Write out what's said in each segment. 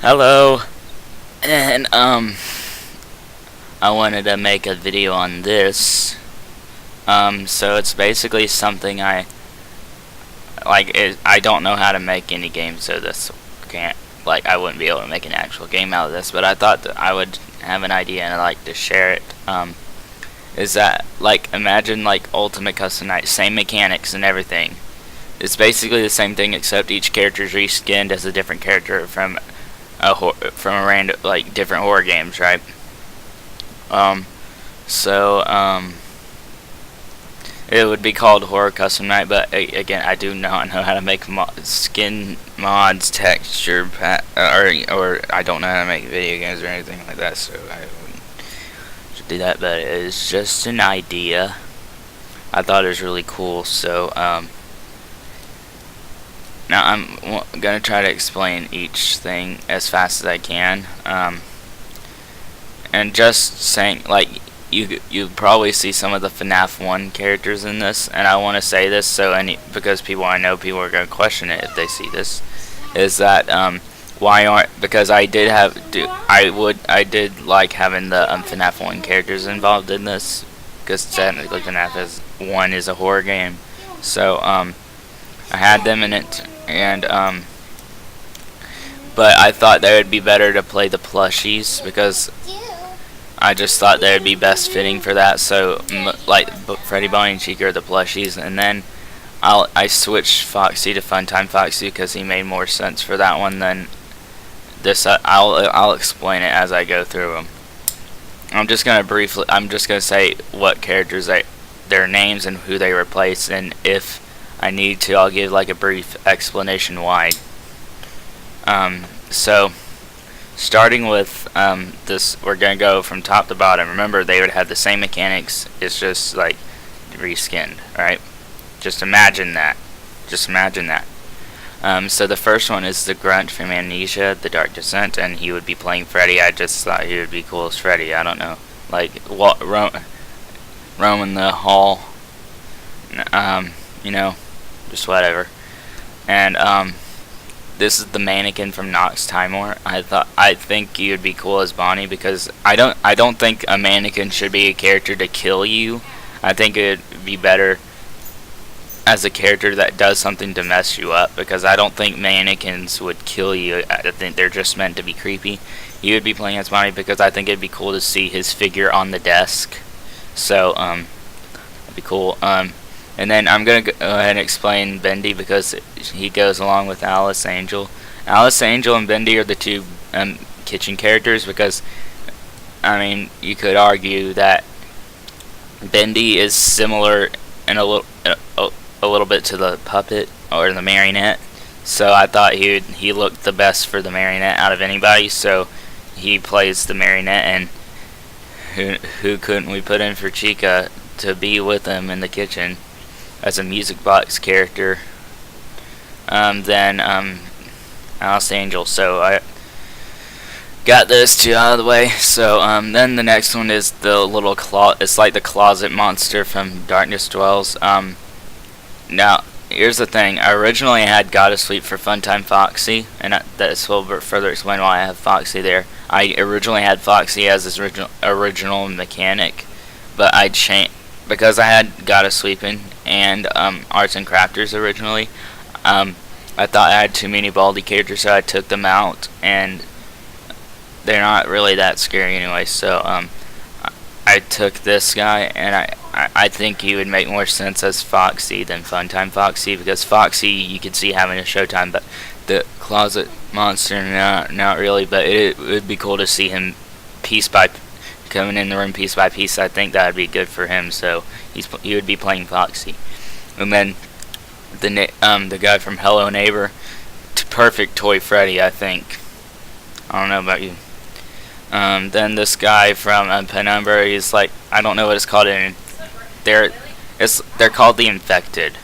Hello, and I wanted to make a video on this. So it's basically something I don't know how to make any game, so this can't I wouldn't be able to make an actual game out of this. But I thought that I would have an idea and I'd like to share it. Is that imagine Ultimate Custom Night, same mechanics and everything. It's basically the same thing except each character is reskinned as a different character from a random different horror games, right? It would be called Horror Custom Night, but again, I do not know how to make skin mods, texture or I don't know how to make video games or anything like that, so I wouldn't do that. But it's just an idea. I thought it was really cool, so now I'm gonna try to explain each thing as fast as I can. And just saying, you probably see some of the FNAF 1 characters in this, and I want to say this because I know people are gonna question it if they see this. Is that why aren't because I did like having the FNAF 1 characters involved in this, because technically FNAF 1 is a horror game, so I had them in it. And but I thought that it would be better to play the plushies, because I just thought they would be best fitting for that. So Freddy, Bonnie, and Chica are the plushies, and then I switched Foxy to Funtime Foxy because he made more sense for that one than this. I'll explain it as I go through them. I'm just gonna say what characters their names and who they replace, and if I need to, I'll give a brief explanation why. So starting with this, we're gonna go from top to bottom. Remember, they would have the same mechanics. It's just reskinned, right? Just imagine that. So the first one is the Grunt from Amnesia: The Dark Descent, and he would be playing Freddy. I just thought he would be cool as Freddy. I don't know, roaming the hall. Just whatever. And this is the mannequin from Nox Timor. I think he would be cool as Bonnie, because I don't think a mannequin should be a character to kill you. I think it would be better as a character that does something to mess you up, because I don't think mannequins would kill you. I think they're just meant to be creepy. He would be playing as Bonnie because I think it'd be cool to see his figure on the desk. So that'd be cool. And then I'm going to go ahead and explain Bendy, because he goes along with Alice Angel. Alice Angel and Bendy are the two kitchen characters, because, you could argue that Bendy is similar in a little bit to the puppet or the marionette. So I thought he looked the best for the marionette out of anybody, so he plays the marionette. And who couldn't we put in for Chica to be with him in the kitchen as a music box character? Then Alice Angel. So I got those two out of the way. So then the next one is the little it's like the closet monster from Darkness Dwells. Now here's the thing. I originally had Gotta Sleep for Funtime Foxy, and this will further explain why I have Foxy there. I originally had Foxy as his original mechanic, but I changed because I had Gotta Sleepin' and Arts and Crafters originally. I thought I had too many Baldy characters, so I took them out, and they're not really that scary anyway. So I took this guy, and I think he would make more sense as Foxy than Funtime Foxy, because Foxy you could see having a showtime, but the closet monster not really. But it would be cool to see him coming in the room piece by piece. I think that would be good for him, so he would be playing Foxy. And then the guy from Hello Neighbor, perfect Toy Freddy, I think. I don't know about you. Then this guy from Penumbra, he's I don't know what it's called they're called the Infected,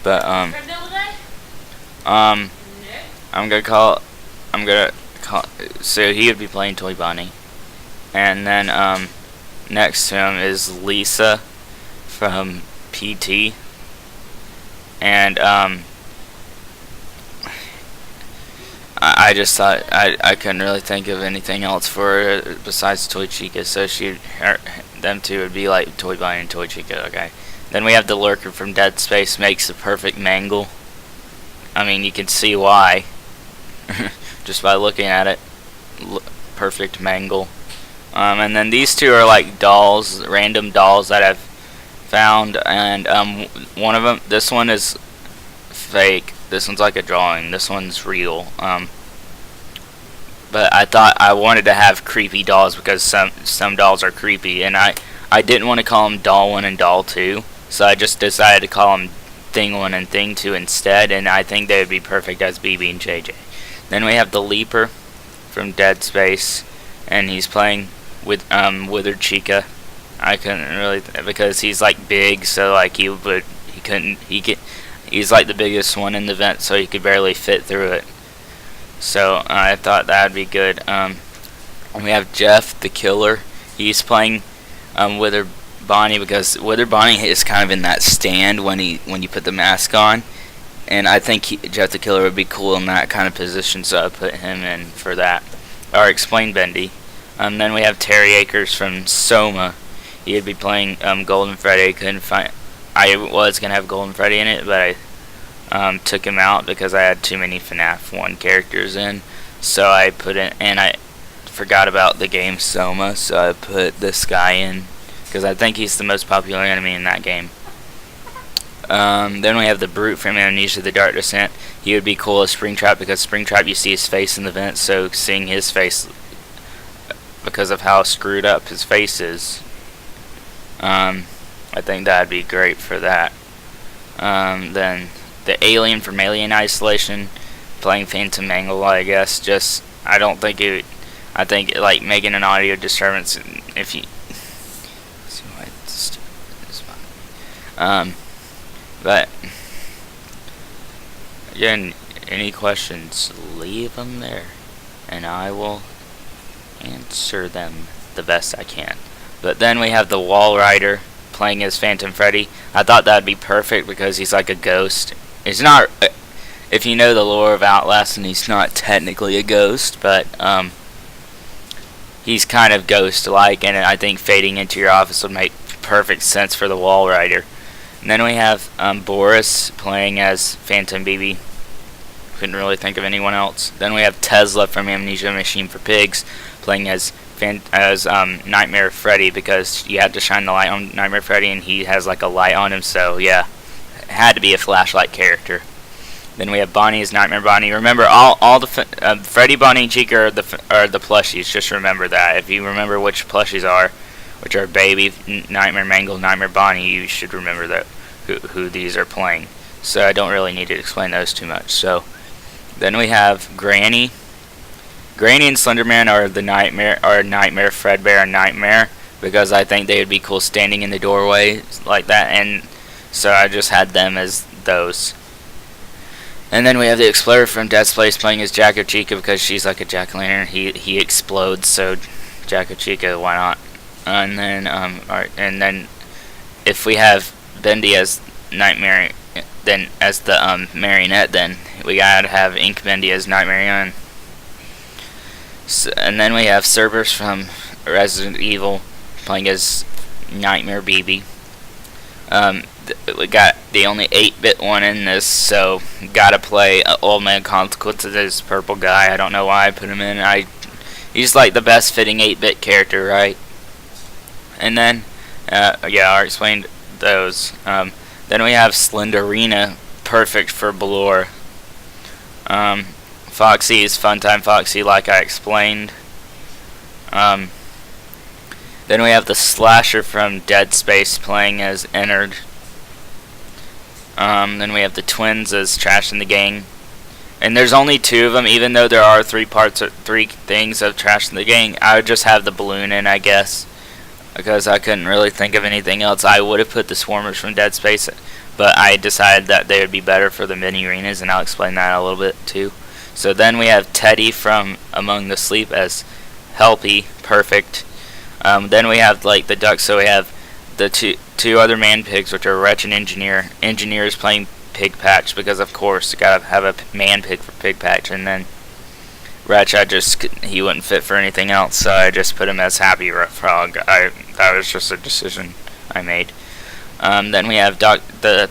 but I'm gonna call so he would be playing Toy Bonnie. And then next to him is Lisa from PT, and I just thought I couldn't really think of anything else for it besides Toy Chica, so them two would be like Toy Bonnie and Toy Chica. Okay. Then we have the Lurker from Dead Space, makes the perfect mangle. I mean, you can see why just by looking at it. Perfect mangle. And then these two are like dolls, random dolls that I've found, and one of them, this one is fake. This one's like a drawing. This one's real. But I thought I wanted to have creepy dolls because some dolls are creepy, and I didn't want to call them Doll 1 and Doll 2, so I just decided to call them Thing 1 and Thing 2 instead, and I think they would be perfect as BB and JJ. Then we have the Leaper from Dead Space, and he's playing with Withered Chica. I couldn't really because he's like big, so like he's like the biggest one in the vent, so he could barely fit through it. So I thought that'd be good. And we have Jeff the Killer. He's playing Withered Bonnie because Withered Bonnie is kind of in that stand when you put the mask on, and I think Jeff the Killer would be cool in that kind of position, so I put him in for that. Or Explain Bendy. Then we have Terry Akers from Soma. He'd be playing Golden Freddy. I was gonna have Golden Freddy in it, but I took him out because I had too many FNAF 1 characters in. So I put in, and I forgot about the game Soma, so I put this guy in because I think he's the most popular enemy in that game. Then we have the Brute from Amnesia: The Dark Descent. He would be cool as Springtrap because Springtrap, you see his face in the vent, so seeing his face because of how screwed up his face is, I think that'd be great for that. Then the Alien from Alien Isolation, playing Phantom Mangle, I guess. Just I don't think it. I think like making an audio disturbance if you. But again, any questions, leave them there, and I will answer them the best I can. But then we have the Wall Rider playing as Phantom Freddy. I thought that'd be perfect because he's like a ghost. He's not, if you know the lore of Outlast, and he's not technically a ghost, but he's kind of ghost-like, and I think fading into your office would make perfect sense for the Wall Rider. And then we have Boris playing as Phantom BB. Couldn't really think of anyone else. Then we have Tesla from Amnesia: Machine for Pigs playing as Nightmare Freddy because you had to shine the light on Nightmare Freddy, and he has like a light on him, so yeah, it had to be a flashlight character. Then we have Bonnie as Nightmare Bonnie. Remember, all the Freddy, Bonnie, and Chica are the plushies. Just remember that. If you remember which plushies are, which are Baby, Nightmare Mangle, Nightmare Bonnie, you should remember that who these are playing. So I don't really need to explain those too much. So then we have Granny. Granny and Slenderman are Nightmare, Fredbear, and Nightmare because I think they would be cool standing in the doorway like that, and so I just had them as those. And then we have the Explorer from Dead Space playing as Jacko Chica because she's like a jack-o'-lantern. He explodes, so Jacko Chica, why not? And then and then if we have Bendy as Nightmare, then as the marionette, then we gotta have Ink Bendy as Nightmare Young. So, and then we have Cerberus from Resident Evil playing as Nightmare BB. We got the only 8-bit one in this, so gotta play Old Man Consequences, this purple guy. I don't know why I put him in. He's like the best fitting 8-bit character, right? And then, yeah, I already explained those. Then we have Slenderina, perfect for Balor. Foxy is Funtime Foxy, like I explained. Then we have the Slasher from Dead Space playing as Ennard. Then we have the Twins as Trash in the Gang. And there's only 2 of them, even though there are 3 things of Trash in the Gang. I would just have the balloon in, I guess, because I couldn't really think of anything else. I would have put the Swarmers from Dead Space, but I decided that they would be better for the mini arenas, and I'll explain that a little bit too. So then we have Teddy from Among the Sleep as Helpy, perfect. Then we have like the ducks, so we have the two other man pigs, which are Wretch and Engineer. Engineer is playing Pig Patch because of course you gotta have a man pig for Pig Patch, and then Wretch, he wouldn't fit for anything else, so I just put him as Happy Frog. That was just a decision I made. Then we have the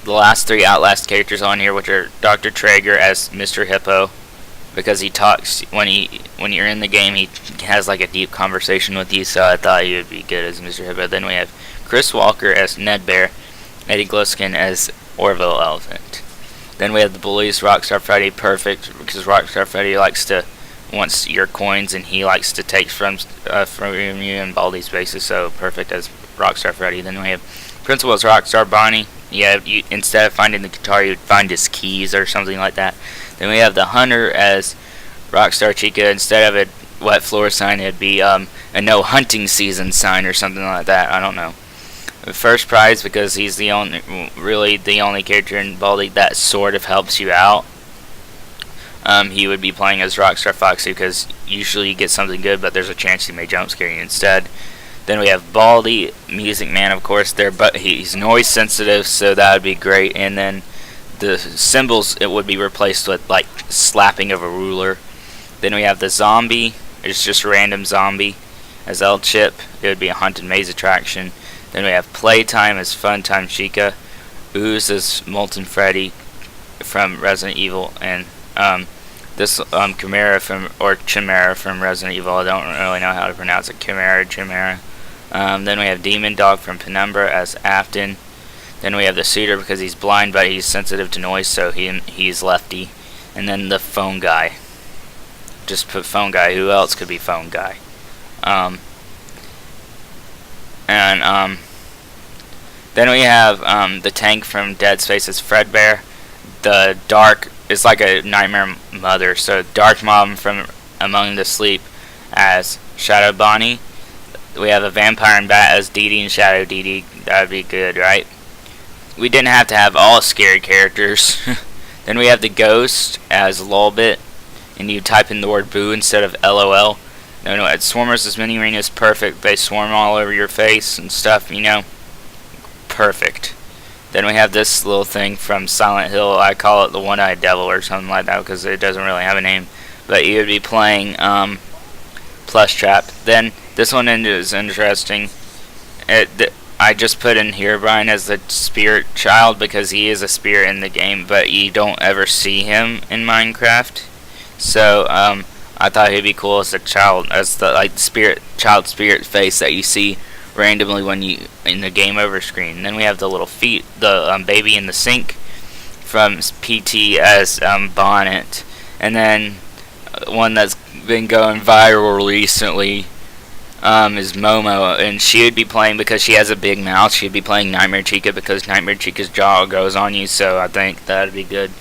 last three Outlast characters on here, which are Dr. Traeger as Mr. Hippo, because he talks when you're in the game. He has like a deep conversation with you, so I thought he would be good as Mr. Hippo. Then we have Chris Walker as Ned Bear, Eddie Gluskin as Orville Elephant. Then we have the bullies, Rockstar Freddy, perfect, because Rockstar Freddy wants your coins, and he likes to take from you and Baldi's bases, so perfect as Rockstar Freddy. Then we have Principal as Rockstar Bonnie. Instead of finding the guitar, you'd find his keys or something like that. Then we have the Hunter as Rockstar Chica. Instead of a wet floor sign, it'd be a no hunting season sign or something like that. I don't know. First Prize, because he's really the only character in Baldi that sort of helps you out. He would be playing as Rockstar Foxy, because usually you get something good, but there's a chance he may jump scare you instead. Then we have Baldi, Music Man, of course. But he's noise sensitive, so that would be great. And then the symbols, it would be replaced with like slapping of a ruler. Then we have the Zombie. It's just a random zombie as El Chip. It would be a haunted maze attraction. Then we have Playtime as Funtime Chica, Ooze as Molten Freddy from Resident Evil, and this Chimera from Resident Evil. I don't really know how to pronounce it. Chimera. Then we have Demon Dog from Penumbra as Afton. Then we have the Suitor, because he's blind but he's sensitive to noise, so he's lefty. And then the Phone Guy. Just put Phone Guy. Who else could be Phone Guy? Then we have the tank from Dead Space as Fredbear. The Dark is like a Nightmare Mother, so Dark Mom from Among the Sleep as Shadow Bonnie. We have a Vampire and Bat as Dee Dee and Shadow Dee Dee. That would be good, right? We didn't have to have all scary characters. Then we have the Ghost as Lolbit, and you type in the word boo instead of LOL. No, Swarmers as Mini Arena is perfect. They swarm all over your face and stuff, Perfect. Then we have this little thing from Silent Hill. I call it the One-Eyed Devil or something like that, because it doesn't really have a name. But you would be playing Plush Trap. Then this one is interesting. I just put in here Brian as the spirit child, because he is a spirit in the game, but you don't ever see him in Minecraft. So I thought he'd be cool as a child, as the child spirit face that you see randomly when you in the game over screen. And then we have the little feet, the baby in the sink from PT as Bonnet. And then one that's been going viral recently is Momo, and she would be playing, because she has a big mouth, she'd be playing Nightmare Chica, because Nightmare Chica's jaw goes on you, so I think that'd be good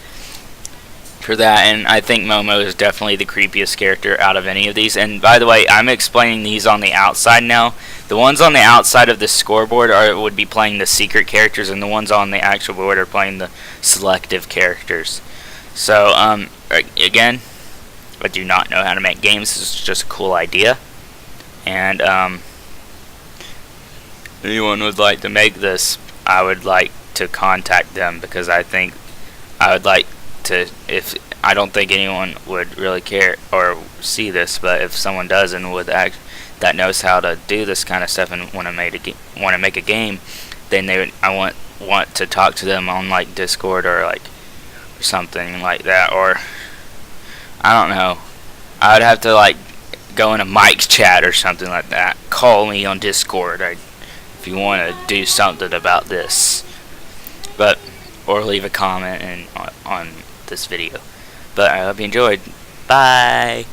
for that. And I think Momo is definitely the creepiest character out of any of these. And by the way, I'm explaining these on the outside now. The ones on the outside of the scoreboard would be playing the secret characters, and the ones on the actual board are playing the selective characters. So again, I do not know how to make games. This is just a cool idea. And anyone would like to make this, I would like to contact them, because I think I would like to, if I don't think anyone would really care or see this, but if someone does and that knows how to do this kind of stuff and want to make a game, then I want to talk to them on like Discord or like something like that, or I don't know. I would have to like go in a mic chat or something like that. Call me on Discord if you want to do something about this, or leave a comment on this video. But I hope you enjoyed. Bye.